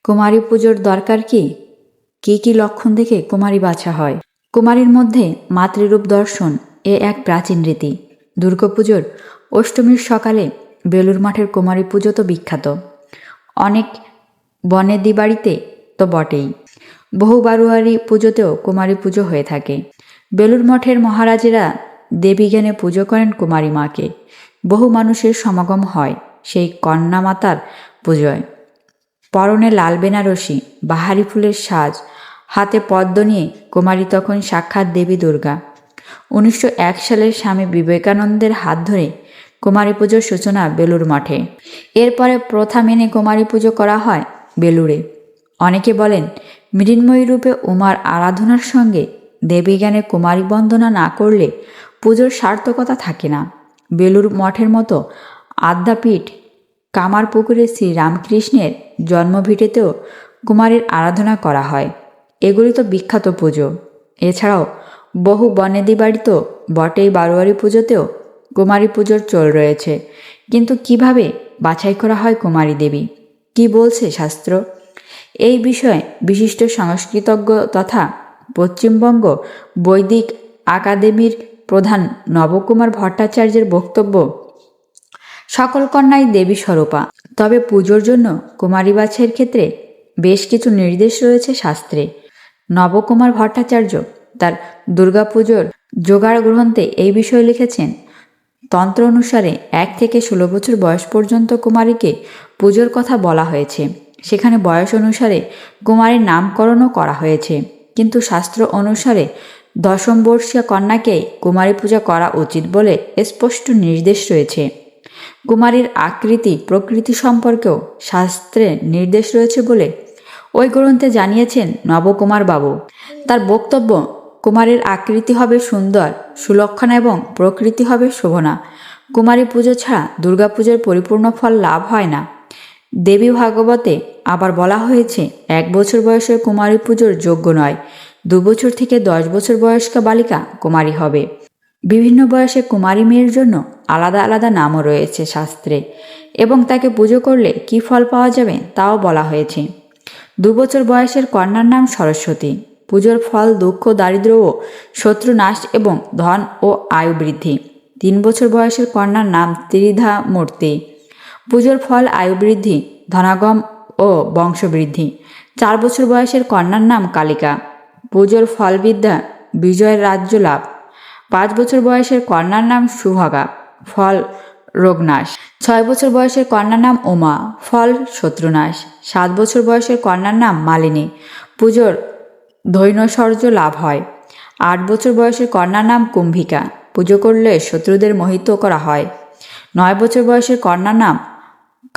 কুমারী পুজোর দরকার কি? কি কি লক্ষণ দেখে কুমারী বাছা হয়? কুমারীর মধ্যে মাতৃরূপ দর্শন এক প্রাচীন রীতি। দুর্গাপুজোর অষ্টমীর সকালে বেলুর মাঠের কুমারী পুজো তো বিখ্যাত। অনেক বনেদি বাড়িতে তো বটেই, বহু বারোয়ারি পুজোতেও কুমারী পুজো হয়ে থাকে। বেলুর মঠের মহারাজেরা দেবীজ্ঞানে পুজো করেন কুমারী মাকে। বহু মানুষের সমাগম হয় সেই কন্যা মাতার পুজোয়। পরনে লাল বেনারসি, বাহারি ফুলের সাজ, হাতে পদ্ম নিয়ে কুমারী তখন সাক্ষাৎ দেবী দুর্গা। 1901 সালের স্বামী বিবেকানন্দের হাত ধরে কুমারী পুজোর সূচনা বেলুর মঠে। এরপরে প্রথা মেনে কুমারী পুজো করা হয় বেলুড়ে। অনেকে বলেন, মৃন্ময়ী রূপে উমার আরাধনার সঙ্গে দেবীজ্ঞানে কুমারী বন্দনা না করলে পুজোর সার্থকতা থাকে না। বেলুর মঠের মতো আদ্যাপীঠ কামারপুকুরে শ্রী রামকৃষ্ণের জন্মভিটেতেও কুমারীর আরাধনা করা হয়। এগুলি তো বিখ্যাত পুজো। এছাড়াও বহু বনেদি বাড়িতেও বটেই বারোয়ারি পুজোতেও কুমারী পুজোর চল রয়েছে। কিন্তু কিভাবে বাছাই করা হয় কুমারী দেবী? কি বলছে শাস্ত্র? এই বিষয়ে বিশিষ্ট সংস্কৃতজ্ঞ তথা পশ্চিমবঙ্গ বৈদিক আকাদেমির প্রধান নবকুমার ভট্টাচার্যের বক্তব্য, সকল কন্যাই দেবী স্বরূপা। তবে পুজোর জন্য কুমারী বাছাইয়ের ক্ষেত্রে বেশ কিছু নির্দেশ রয়েছে শাস্ত্রে। নবকুমার ভট্টাচার্য তার দুর্গাপুজোর যোগাড় গ্রন্থে এই বিষয়ে লিখেছেন, তন্ত্র অনুসারে 1 থেকে 16 বছর বয়স পর্যন্ত কুমারীকে পুজোর কথা বলা হয়েছে। সেখানে বয়স অনুসারে কুমারীর নামকরণও করা হয়েছে। কিন্তু শাস্ত্র অনুসারে 10ম বর্ষীয় কন্যাকেই কুমারী পূজা করা উচিত বলে স্পষ্ট নির্দেশ রয়েছে। কুমারীর আকৃতি প্রকৃতি সম্পর্কেও শাস্ত্রে নির্দেশ রয়েছে বলে ওই গ্রন্থে জানিয়েছেন নবকুমার বাবু। তার বক্তব্য, কুমারীর আকৃতি হবে সুন্দর, সুলক্ষণা এবং প্রকৃতি হবে শোভনা। কুমারী পুজো ছাড়া দুর্গাপুজোর পরিপূর্ণ ফল লাভ হয় না। দেবী ভাগবতে আবার বলা হয়েছে, 1 বছর বয়সের কুমারী পুজোর যোগ্য নয়, 2 বছর থেকে 10 বছর বয়স্ক বালিকা কুমারী হবে। বিভিন্ন বয়সে কুমারী মেয়ের জন্য আলাদা আলাদা নামও রয়েছে শাস্ত্রে, এবং তাকে পুজো করলে কি ফল পাওয়া যাবে তাও বলা হয়েছে। 2 বছর বয়সের কন্যার নাম সরস্বতী। পুজোর ফল দুঃখ, দারিদ্র্য ও শত্রু নাশ এবং ধন ও আয়ু বৃদ্ধি। 3 বছর বয়সের কন্যার নাম ত্রিধা মূর্তি। পুজোর ফল আয়ু বৃদ্ধি, ধনাগম ও বংশবৃদ্ধি। 4 বছর বয়সের কন্যার নাম কালিকা। পুজোর ফল বিদ্যা, বিজয়ের রাজ্য লাভ। 5 বছর বয়সের কন্যার নাম সুভগা, ফল রোগনাশ। 6 বছর বয়সের কন্যার নাম উমা, ফল শত্রুনাশ। 7 বছর বয়সের কন্যার নাম মালিনী, পুজোর ধৈর্যশৌর্য লাভ হয়। 8 বছর বয়সের কন্যার নাম কুম্ভিকা, পুজো করলে শত্রুদের মোহিত করা হয়। 9 বছর বয়সের কন্যার নাম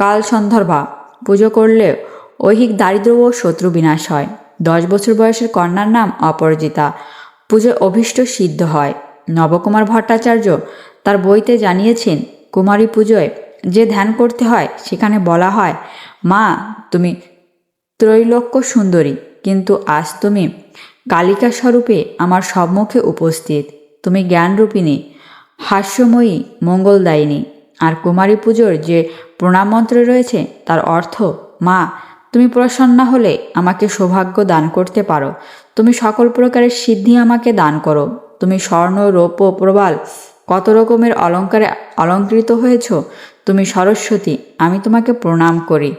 কালসন্ধর্ভা, পুজো করলে ঐহিক দারিদ্র্য ও শত্রু বিনাশ হয়। 10 বছর বয়সের কন্যার নাম অপরাজিতা, পুজোয় অভীষ্ট সিদ্ধ হয়। নবকুমার ভট্টাচার্য তার বইতে জানিয়েছেন, কুমারী পুজোয় যে ধ্যান করতে হয় সেখানে বলা হয়, মা তুমি ত্রৈলোক্য সুন্দরী, কিন্তু আজ তুমি কালিকা স্বরূপে আমার সম্মুখে উপস্থিত। তুমি জ্ঞানরূপিণী, হাস্যময়ী, মঙ্গলদায়িনী। আর কুমারী পুজোর যে প্রণাম মন্ত্র রয়েছে তার অর্থ, মা তুমি প্রসন্ন হলে আমাকে সৌভাগ্য দান করতে পারো, তুমি সকল প্রকারের সিদ্ধি আমাকে দান করো, তুমি স্বর্ণ, রৌপ্য, প্রবাল কত রকমের অলঙ্কারে অলঙ্কৃত হয়েছ, তুমি সরস্বতী, আমি তোমাকে প্রণাম করি।